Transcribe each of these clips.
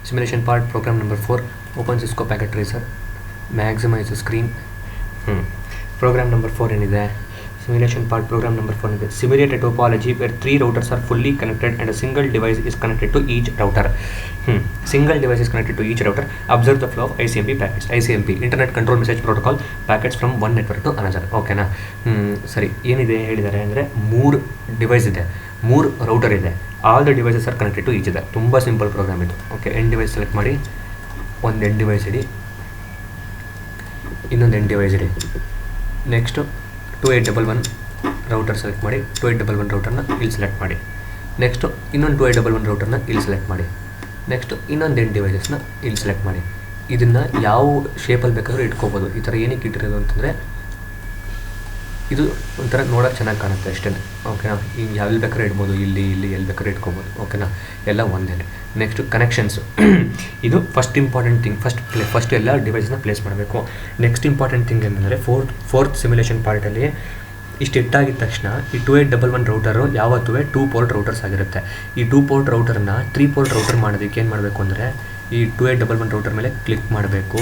Simulation part program number 4 open Cisco packet tracer maximize screen. Program number 4 ಏನಿದೆ, simulation part program number 4 ಇದೆ. Simulate a topology where 3 routers are fully connected and a single device is connected to each router. Single device is connected to each router. Observe the flow of ICMP packets. ICMP Internet Control Message Protocol packets from one network to another. ಓಕೆನಾ? ಸರಿ, ಏನಿದೆ ಹೇಳಿದ್ದಾರೆ ಅಂದರೆ 3 device ಇದೆ, 3 router ಇದೆ. All the devices are connected to each ಇದೆ. ತುಂಬ simple program ಇದು. ಓಕೆ, ಎಂಡ್ ಡಿವೈಸ್ ಸೆಲೆಕ್ಟ್ ಮಾಡಿ, ಒಂದು ಎಂಡ್ ಡಿವೈಸ್ ಇಡಿ, ಇನ್ನೊಂದು ಎಂಡ್ ಡಿವೈಸ್ ಇಡಿ. ನೆಕ್ಸ್ಟು 2811 ರೌಟರ್ ಸೆಲೆಕ್ಟ್ ಮಾಡಿ, 2811 ರೌಟರ್ನ ಇಲ್ಲಿ ಸೆಲೆಕ್ಟ್ ಮಾಡಿ. ನೆಕ್ಸ್ಟು ಇನ್ನೊಂದು 2811 ರೌಟರ್ನ ಇಲ್ಲಿ ಸೆಲೆಕ್ಟ್ ಮಾಡಿ. ನೆಕ್ಸ್ಟು ಇನ್ನೊಂದು ಎಂಡ್ ಡಿವೈಸಸ್ನ ಇಲ್ಲಿ ಸೆಲೆಕ್ಟ್ ಮಾಡಿ. ಇದನ್ನು ಯಾವ ಶೇಪಲ್ಲಿ ಬೇಕಾದರೂ ಇಟ್ಕೋಬೋದು. ಈ ಥರ ಏನಕ್ಕೆ ಇಟ್ಟಿರೋದು ಅಂತಂದರೆ ಇದು ಒಂಥರ ನೋಡೋಕೆ ಚೆನ್ನಾಗಿ ಕಾಣುತ್ತೆ ಅಷ್ಟೇ. ಓಕೆನಾ? ಈಗ ಎಲ್ಲಿ ಬೇಕಾದ್ರೆ ಇಡ್ಬೋದು, ಇಲ್ಲಿ ಎಲ್ಲಿ ಬೇಕಾದ್ರೆ ಇಟ್ಕೋಬೋದು. ಓಕೆನಾ? ಎಲ್ಲ ಒಂದೇ. Next connections. ಇದು ಫಸ್ಟ್ ಇಂಪಾರ್ಟೆಂಟ್ ಥಿಂಗ್. ಫಸ್ಟ್ ಎಲ್ಲ ಡಿವೈಸ್ನ ಪ್ಲೇಸ್ ಮಾಡಬೇಕು. ನೆಕ್ಸ್ಟ್ ಇಂಪಾರ್ಟೆಂಟ್ ಥಿಂಗ್ ಏನಂದರೆ ಫೋರ್ತ್ ಸಿಮ್ಯುಲೇಷನ್ ಪಾರ್ಟಲ್ಲಿ ಇಷ್ಟು ಇಟ್ಟಾಗಿದ್ದ ತಕ್ಷಣ ಈ 2811 ರೌಟರು ಯಾವತ್ತೂ 2 ಪೋರ್ಟ್ ರೌಟರ್ಸ್ ಆಗಿರುತ್ತೆ. ಈ 2 ಪೋರ್ಟ್ ರೌಟರ್ನ 3 ಪೋರ್ಟ್ ರೌಟರ್ ಮಾಡೋದಕ್ಕೆ ಏನು ಮಾಡಬೇಕು ಅಂದರೆ ಈ 2811 ರೌಟರ್ ಮೇಲೆ ಕ್ಲಿಕ್ ಮಾಡಬೇಕು.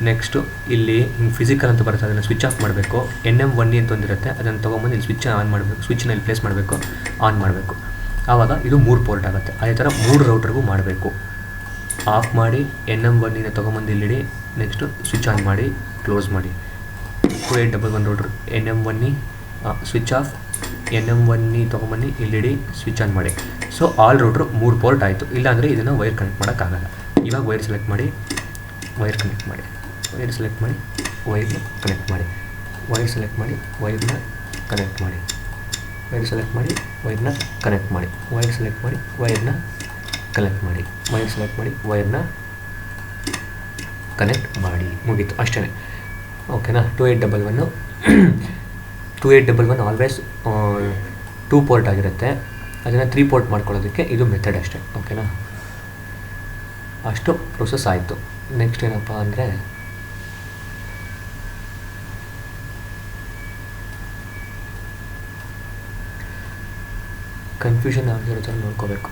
ನೆಕ್ಸ್ಟು ಇಲ್ಲಿ ಹಿಂಗೆ ಫಿಸಿಕಲ್ ಅಂತ ಬರುತ್ತೆ, ಅದನ್ನು ಸ್ವಿಚ್ ಆಫ್ ಮಾಡಬೇಕು. NM1E ಅಂತ ಒಂದಿರುತ್ತೆ, ಅದನ್ನು ತೊಗೊಂಬಂದು ಇಲ್ಲಿ ಸ್ವಿಚ್ ಆನ್ ಮಾಡಬೇಕು. ಸ್ವಿಚ್ನ ಇಲ್ಲಿ ಪ್ಲೇಸ್ ಮಾಡಬೇಕು, ಆನ್ ಮಾಡಬೇಕು. ಆವಾಗ ಇದು 3 ಪೋರ್ಟ್ ಆಗುತ್ತೆ. ಅದೇ ಥರ 3 ರೌಟರ್ಗೂ ಮಾಡಬೇಕು. ಆಫ್ ಮಾಡಿ NM1E ತೊಗೊಂಬಂದು ಇಲ್ಲಿಡಿ. ನೆಕ್ಸ್ಟು ಸ್ವಿಚ್ ಆನ್ ಮಾಡಿ, ಕ್ಲೋಸ್ ಮಾಡಿ. 2811 router NM1E switch off, NM1E ತೊಗೊಂಬನ್ನಿ ಇಲ್ಲಿಡಿ, ಸ್ವಿಚ್ ಆನ್ ಮಾಡಿ. ಸೊ ಆಲ್ ರೌಟ್ರು 3 ಪೋರ್ಟ್ ಆಯಿತು. ಇಲ್ಲಾಂದರೆ ಇದನ್ನು ವೈರ್ ಕನೆಕ್ಟ್ ಮಾಡೋಕ್ಕಾಗಲ್ಲ. ಇವಾಗ ವೈರ್ ಸೆಲೆಕ್ಟ್ ಮಾಡಿ, ವೈರ್ ಕನೆಕ್ಟ್ ಮಾಡಿ, ವೈರ್ ಸೆಲೆಕ್ಟ್ ಮಾಡಿ, ವೈರ್ನ ಕನೆಕ್ಟ್ ಮಾಡಿ, ವೈರ್ ಸೆಲೆಕ್ಟ್ ಮಾಡಿ, ವೈರ್ನ ಕನೆಕ್ಟ್ ಮಾಡಿ, ವೈರ್ ಸೆಲೆಕ್ಟ್ ಮಾಡಿ, ವೈರ್ನ ಕನೆಕ್ಟ್ ಮಾಡಿ, ವೈರ್ ಸೆಲೆಕ್ಟ್ ಮಾಡಿ, ವೈರ್ನ ಕನೆಕ್ಟ್ ಮಾಡಿ, ವೈರ್ ಸೆಲೆಕ್ಟ್ ಮಾಡಿ, ವೈರ್ನ ಕನೆಕ್ಟ್ ಮಾಡಿ. ಮುಗೀತು, ಅಷ್ಟೇ. ಓಕೆನಾ? 2811 ಆಲ್ವೇಸ್ 2 ಪೋರ್ಟ್ ಆಗಿರುತ್ತೆ. ಅದನ್ನು 3 ಪೋರ್ಟ್ ಮಾಡ್ಕೊಳ್ಳೋದಕ್ಕೆ ಇದು ಮೆಥಡ್ ಅಷ್ಟೇ. ಓಕೆನಾ? ಅಷ್ಟು ಪ್ರೊಸೆಸ್ ಆಯಿತು. ನೆಕ್ಸ್ಟ್ ಏನಪ್ಪ ಅಂದರೆ ಕನ್ಫ್ಯೂಷನ್ ಆಗಿರೋ ಥರ ನೋಡ್ಕೋಬೇಕು.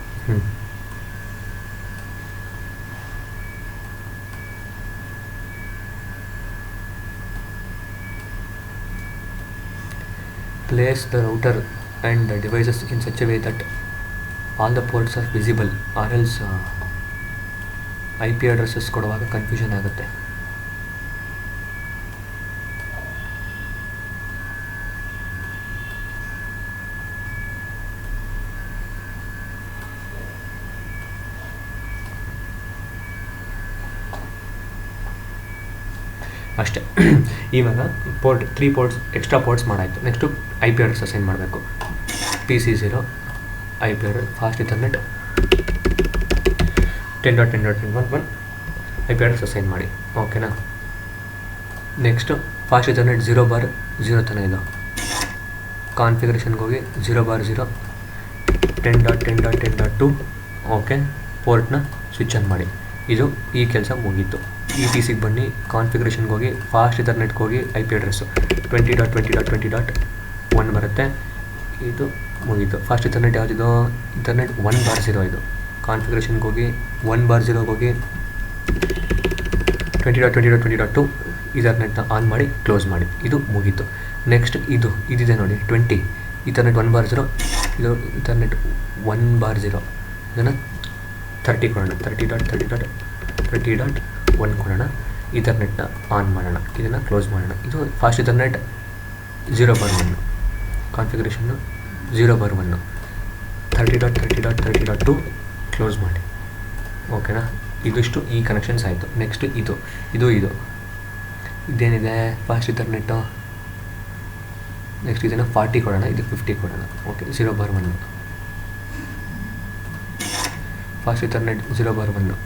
Place the router and the devices in such a way that all the ports are visible, or else IP addresses ಕೊಡುವಾಗ ಕನ್ಫ್ಯೂಷನ್ ಆಗುತ್ತೆ. ಅಷ್ಟೇ. ಇವಾಗ 3 ಪೋರ್ಟ್ಸ್ ಎಕ್ಸ್ಟ್ರಾ ಪೋರ್ಟ್ಸ್ ಮಾಡಾಯಿತು. ನೆಕ್ಸ್ಟು IP ಅಡ್ರೆಸ್ ಅಸೈನ್ ಮಾಡಬೇಕು. PC0 IP address, fast ethernet 10.10.10.11 IP address assign ಮಾಡಿ. ಓಕೆನಾ? Next fast Ethernet 0/0 ತನಕ ಇದು. ಕಾನ್ಫಿಗರೇಷನ್ಗೆ ಹೋಗಿ 0/0 10.10.10.2. ಓಕೆ, ಪೋರ್ಟ್ನ ಸ್ವಿಚ್ ಆನ್ ಮಾಡಿ. ಇದು ಈ ಕೆಲಸ ಮುಗೀತು. ಈ PC ಬನ್ನಿ, ಕಾನ್ಫಿಗರೇಷನ್ಗೆ ಹೋಗಿ ಫಾಸ್ಟ್ ಇಥರ್ನೆಟ್ಗೆ ಹೋಗಿ IP ಅಡ್ರೆಸ್ಸು 20.20.20.1 ಬರುತ್ತೆ. ಇದು ಮುಗೀತು. Fast Ethernet ಯಾವುದಿದು? ಇಥರ್ನೆಟ್ 1/0 ಇದು. ಕಾನ್ಫಿಗರೇಷನ್ಗೆ ಹೋಗಿ 1/0 ಹೋಗಿ 20.20.20.2 ಇಥರ್ನೆಟ್ನ ಆನ್ ಮಾಡಿ, ಕ್ಲೋಸ್ ಮಾಡಿ. ಇದು ಮುಗೀತು. ನೆಕ್ಸ್ಟ್ ಇದಿದೆ ನೋಡಿ, 20 ಇಥರ್ನೆಟ್ 1/0, ಇದು ಇಥರ್ನೆಟ್ 1/0. ಇದನ್ನು 30 ಕೊಡೋಣ, 30.30.30.1 ಕೊಡೋಣ. ಇಥರ್ನೆಟ್ನ ಆನ್ ಮಾಡೋಣ, ಇದನ್ನು ಕ್ಲೋಸ್ ಮಾಡೋಣ. ಇದು ಫಾಸ್ಟ್ ಇಥರ್ನೆಟ್ 0/1, ಕಾನ್ಫಿಗರೇಷನ್ನು 0/1, 30.30.30.2 ಕ್ಲೋಸ್ ಮಾಡಿ. ಓಕೆನಾ? ಇದಿಷ್ಟು ಈ ಕನೆಕ್ಷನ್ಸ್ ಆಯಿತು. ನೆಕ್ಸ್ಟು ಇದೇನಿದೆ ಫಾಸ್ಟ್ ಇಥರ್ನೆಟ್ಟು. ನೆಕ್ಸ್ಟ್ ಇದನ್ನು 40 ಕೊಡೋಣ, ಇದು 50 ಕೊಡೋಣ. Okay, 0/1 fast ethernet 0/1,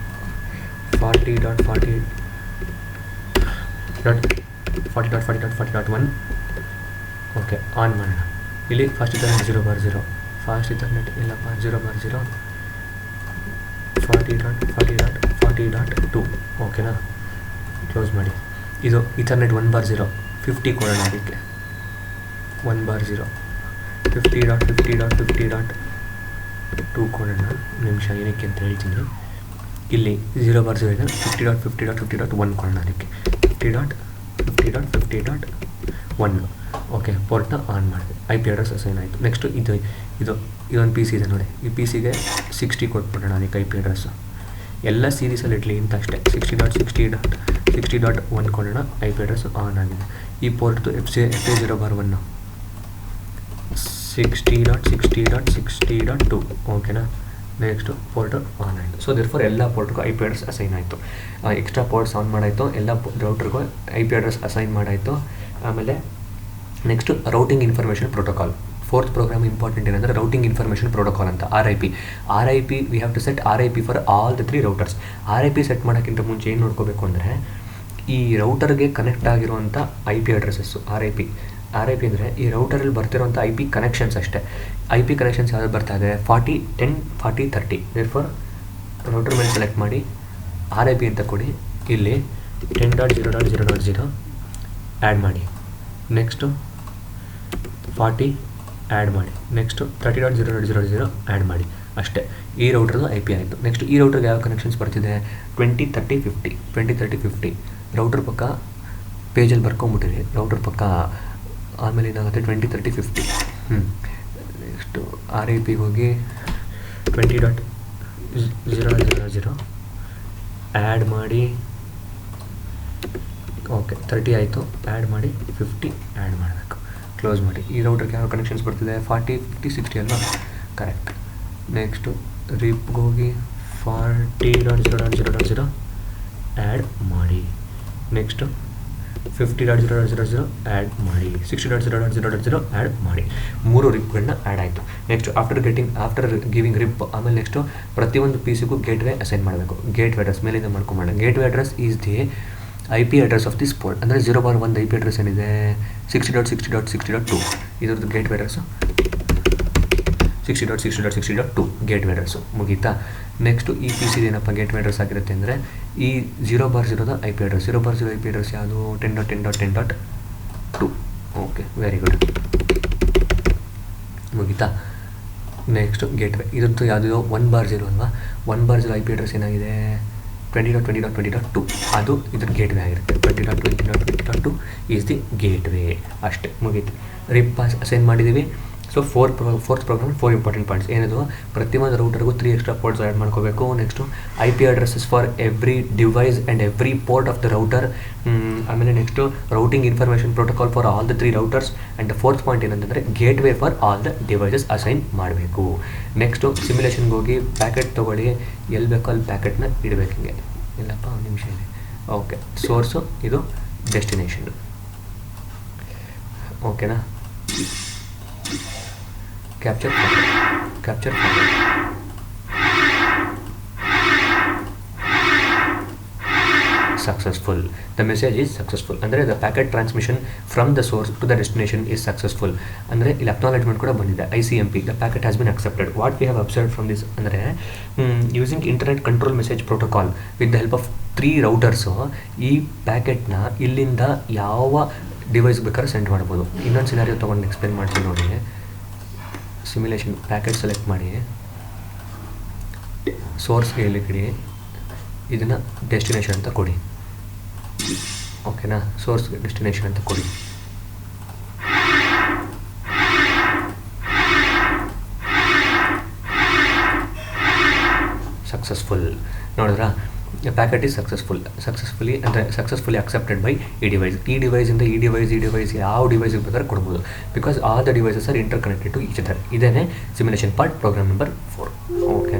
40.40.40.1. Okay, on ಮಾಡೋಣ. ಇಲ್ಲಿ ಫಾಸ್ಟ್ ಇಥರ್ನೆಟ್ 0/0, ಫಾಸ್ಟ್ ಇಥರ್ನೆಟ್ ಇಲ್ಲಪ್ಪ 0/0, 40.40.40.2. ಓಕೆನಾ? ಕ್ಲೋಸ್ ಮಾಡಿ. ಇದು ಇಥರ್ನೆಟ್ 1/0, 50 ಕೊಡೋಣ. ಅದಕ್ಕೆ 1/0, 50.50.50.2 ಕೊಡೋಣ. ನಿಮಿಷ ಏನಕ್ಕೆ ಅಂತ ಹೇಳ್ತೀನಿ. ಇಲ್ಲಿ 0/0 ಇದೆ 50.50.50.1 ಕೊಡೋಣ ಅದಕ್ಕೆ 50.50.50.1 ಓಕೆ ಪೋರ್ಟ್ನ ಆನ್ ಮಾಡಿದೆ IP ಅಡ್ರೆಸ್ ಅಸೈನ್ ಆಯಿತು. ನೆಕ್ಸ್ಟು ಇದೊಂದು PC ಇದೆ ನೋಡಿ, ಈ PCಗೆ 60 ಕೊಟ್ಬಿಡೋಣ ಅದಕ್ಕೆ IP ಅಡ್ರೆಸ್ಸು. ಎಲ್ಲ ಸೀರೀಸಲ್ಲಿ ಇರಲಿ ಅಂತ ಅಷ್ಟೇ. 60.60.60.1 ಕೊಡೋಣ, IP ಅಡ್ರೆಸ್ಸು ಆನ್ ಆಗಿದೆ. ಈ ಪೋರ್ಟ್ದು FA0/1 60.60.60.2 ಓಕೆನಾ. ನೆಕ್ಸ್ಟು ಪೋರ್ಟು ಆನ್ ಆಯಿತು. ಸೊ ದೇರ್ಫೋರ್ ಎಲ್ಲ ಪೋರ್ಟ್ಗೂ IP ಅಡ್ರೆಸ್ ಅಸೈನ್ ಆಯಿತು. ಎಕ್ಸ್ಟ್ರಾ ಪೋರ್ಟ್ಸ್ ಆನ್ ಮಾಡಾಯಿತು, ಎಲ್ಲ ರೌಟರ್ಗೂ IP ಅಡ್ರೆಸ್ ಅಸೈನ್ ಮಾಡಾಯಿತು. ಆಮೇಲೆ next routing information protocol. Fourth program important ಏನಂದರೆ ರೌಟಿಂಗ್ ಇನ್ಫಾರ್ಮೇಷನ್ ಪ್ರೋಟೋಕಾಲ್ ಅಂತ, RIP we have to set RIP for all the 3 routers. RIP set ಮಾಡೋಕ್ಕಿಂತ ಮುಂಚೆ ಏನು ನೋಡ್ಕೋಬೇಕು ಅಂದರೆ ಈ ರೌಟರ್ಗೆ ಕನೆಕ್ಟ್ ಆಗಿರುವಂಥ IP ಅಡ್ರೆಸ್ಸಸ್ಸು. RIP ಅಂದರೆ ಈ ರೌಟರಲ್ಲಿ ಬರ್ತಿರೋಂಥ IP ಕನೆಕ್ಷನ್ಸ್ ಅಷ್ಟೇ. IP ಕನೆಕ್ಷನ್ಸ್ ಯಾವ್ದು ಬರ್ತಾ ಇದೆ 40, 10, 40, 30. ದೇರ್ಫೋರ್ ರೌಟರ್ ಮೇಲೆ ಸೆಲೆಕ್ಟ್ ಮಾಡಿ RIP ಅಂತ ಕೊಡಿ. ಇಲ್ಲಿ 10.0.0.0 ಆ್ಯಡ್ ಮಾಡಿ, ನೆಕ್ಸ್ಟು 40 ಆ್ಯಡ್ ಮಾಡಿ, ನೆಕ್ಸ್ಟು 30.0.0.0 ಆ್ಯಡ್ ಮಾಡಿ, ಅಷ್ಟೇ. ಈ ರೌಟ್ರದ್ದು IP ಆಯಿತು. ನೆಕ್ಸ್ಟ್ ಈ ರೌಟ್ರಿಗೆ ಯಾವ ಕನೆಕ್ಷನ್ಸ್ ಬರ್ತಿದೆ 20, 30, 50. 20, 30, 50 ರೌಟರ್ ಪಕ್ಕ ಪೇಜಲ್ಲಿ ಬರ್ಕೊಂಬಿಟ್ಟಿರಿ. ರೌಟರ್ ಪಕ್ಕ ಆಮೇಲೆ ಏನಾಗುತ್ತೆ 20, 30, 50. ನೆಕ್ಸ್ಟು RIPಗೆ ಹೋಗಿ 20.0.0.0 ಆ್ಯಡ್ ಮಾಡಿ, ಓಕೆ 30 ಆಯಿತು. ಆ್ಯಡ್ ಮಾಡಿ 50 ಆ್ಯಡ್ ಮಾಡಬೇಕು, ಕ್ಲೋಸ್ ಮಾಡಿ. ಈ ರೌಟರ್ಗೆ ಯಾವ ಕನೆಕ್ಷನ್ಸ್ ಬರ್ತಿದೆ 40, 50, 60 ಅಲ್ವಾ, ಕರೆಕ್ಟ್. ನೆಕ್ಸ್ಟು ರಿಪ್ಗೆ ಹೋಗಿ 40.0.0.0 ಆ್ಯಡ್ ಮಾಡಿ, ನೆಕ್ಸ್ಟು 50.0.0.0 ಆ್ಯಡ್ ಮಾಡಿ, 60.0.0.0 ಆ್ಯಡ್ ಮಾಡಿ. 3 ರಿಪ್ಗಳನ್ನ ಆ್ಯಡ್ ಆಯಿತು. ನೆಕ್ಸ್ಟ್ ಆಫ್ಟರ್ ಗಿವಿಂಗ್ ರಿಪ್ ಆಮೇಲೆ ನೆಕ್ಸ್ಟು ಪ್ರತಿಯೊಂದು PCಗೂ ಗೇಟ್ವೇ ಅಸೈನ್ ಮಾಡಬೇಕು. ಗೇಟ್ವೇ ಅಡ್ರೆಸ್ ಮೇಲಿಂದ ಮಾಡ್ಕೊಂಬೋಣ. Gateway address is the IP address of this port. ಅಂದರೆ 0/1 IP ಅಡ್ರೆಸ್ ಏನಿದೆ 60.60.60.2 ಇದ್ರದ್ದು ಗೇಟ್ವೇ ಅಡ್ರೆಸ್ಸು 60.60.60.2 ಗೇಟ್ವೇ ಅಡ್ರೆಸ್ಸು ಮುಗೀತಾ. ನೆಕ್ಸ್ಟು ಈ PC ಏನಪ್ಪ ಗೇಟ್ವೇ ಅಡ್ರೆಸ್ ಆಗಿರುತ್ತೆ ಅಂದರೆ ಈ 0/0ದ IP ಅಡ್ರೆಸ್. 0/0 IP ಅಡ್ರೆಸ್ ಯಾವುದು 10.10.10.2 ಓಕೆ ವೆರಿ ಗುಡ್ ಮುಗೀತಾ. ನೆಕ್ಸ್ಟು ಗೇಟ್ವೇ ಇದ್ರದ್ದು ಯಾವುದೋ 1/0 ಅಲ್ವಾ. 1/0 IP ಅಡ್ರೆಸ್ ಏನಾಗಿದೆ 20.20.20.2 ಅದು ಇದ್ರ ಗೇಟ್ವೇ ಆಗಿರುತ್ತೆ. 20.20.20.2 ಈಸ್ ದಿ ಗೇಟ್ವೇ, ಅಷ್ಟೇ ಮುಗೀತು. ರಿಪ್ ಅಸೈನ್ ಮಾಡಿದ್ದೀವಿ. So fourth program 4 important points ಏನದು ಪ್ರತಿಯೊಂದು ರೌಟರ್ಗೂ 3 ಎಕ್ಸ್ಟ್ರಾ ಪೋರ್ಟ್ಸ್ ಆ್ಯಡ್ ಮಾಡ್ಕೋಬೇಕು. Next IP addresses for every device and every port of the router. ಆಮೇಲೆ next routing information protocol for all the 3 routers. And fourth point ಏನಂತಂದರೆ gateway for all the devices assign ಮಾಡಬೇಕು. Next ಸಿಮ್ಯುಲೇಷನ್ಗೆ ಹೋಗಿ packet ತೊಗೊಳ್ಳಿ, ಎಲ್ಲಿ ಬೇಕೋ ಅಲ್ಲಿ ಪ್ಯಾಕೆಟ್ನ ಇಡಬೇಕು. ಹಿಂಗೆ ಇಲ್ಲಪ್ಪ ಒಂದು ನಿಮಿಷ ಇದೆ. ಓಕೆ ಸೋರ್ಸು ಇದು ಡೆಸ್ಟಿನೇಷನ್ ಓಕೆನಾ. capture forward. Successful. The message is successful. ಅಂದರೆ the packet transmission from the source to the destination is successful. ಅಂದರೆ ಇಲ್ಲಿ acknowledgement ಕೂಡ ಬಂದಿದೆ ICMP. The packet has been accepted. What we have observed from this ಅಂದರೆ using internet control message protocol with the help of 3 routers ಈ ಪ್ಯಾಕೆಟ್ನ ಇಲ್ಲಿಂದ ಯಾವ device ಬೇಕಾದ್ರೆ send ಮಾಡ್ಬೋದು. ಇನ್ನೊಂದು ಸಿನಾರಿಯೋ ತೊಗೊಂಡು ಎಕ್ಸ್ಪ್ಲೇನ್ ಮಾಡ್ತೀನಿ ನೋಡಿ. ಸಿಮ್ಯುಲೇಷನ್ ಪ್ಯಾಕೆಟ್ ಸೆಲೆಕ್ಟ್ ಮಾಡಿ, ಸೋರ್ಸ್ಗೆ ಇಲ್ಲಿ ಕೊಡಿ, ಇದನ್ನು ಡೆಸ್ಟಿನೇಷನ್ ಅಂತ ಕೊಡಿ ಓಕೆನಾ. ಸೋರ್ಸ್ಗೆ ಡೆಸ್ಟಿನೇಷನ್ ಅಂತ ಕೊಡಿ. ಸಕ್ಸಸ್ಫುಲ್ ನೋಡಿದ್ರಾ. ಪ್ಯಾಕೆಟ್ ಈಸ್ ಸಕ್ಸಸ್ಫುಲಿ ಅಂದರೆ ಸಕ್ಸಸ್ಫುಲಿ ಅಕ್ಸೆಪ್ಟೆಡ್ ಬೈ ಈ ಡಿವೈಸ್. ಈ ಡಿವೈಸಿಂದ ಈ ಡಿವೈಸ್ ಯಾವ ಡಿವೈಸಿಗೆ ಬೇಕಾದ್ರೆ ಕೊಡ್ಬೋದು. Because all the devices are interconnected to each other. ಇದೇ simulation part program number 4 okay.